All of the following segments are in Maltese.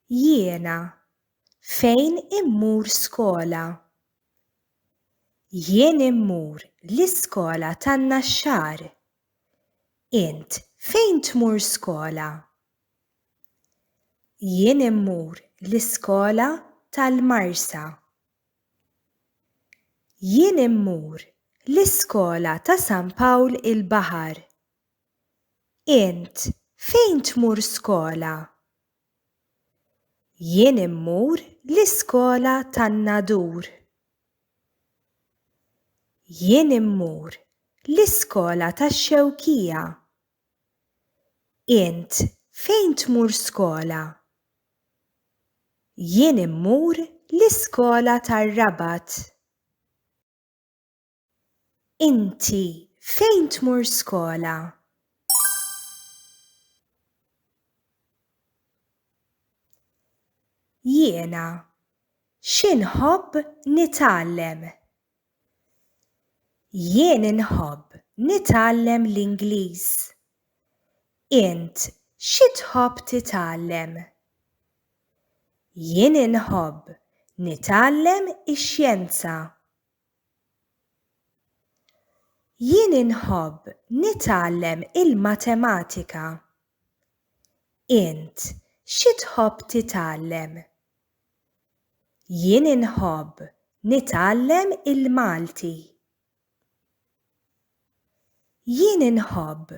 Jiena fejn immur skola? Jien immur l-iskola tan-Naxxar. Int fejn tmur skola? Jien immur l-iskola tal-Marsa. Jien immur l-iskola ta' San Pawl il-Baħar. Int fejn tmur skola? Jien immur l-iskola tan-Nadur. Jien immur l-iskola tax-Xewkija. Int fejn tmur skola? Jien immur l-iskola tar-Rabat. Inti fejn tmur skola? Jiena x'inħobb nitgħallem. Jien inħobb nitgħallem l-Ingliż. Int xi tħobb titgħallem? Jien inħobb nitgħallem ix-xjenza. Jien inħobb nitgħallem il-matematika. Int xi tħobb titgħallem? Jien inħobb nitgħallem il-Malti. Jien inħobb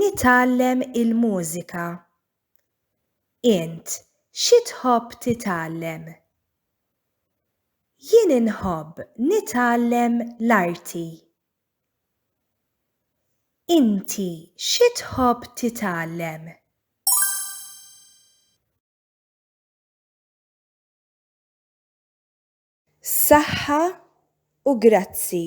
nitgħallem il-mużika. Int xi tħobb titgħallem? Jien inħobb nitgħallem l-arti. Inti xi tħobb titgħallem? Saħħa u grazzi.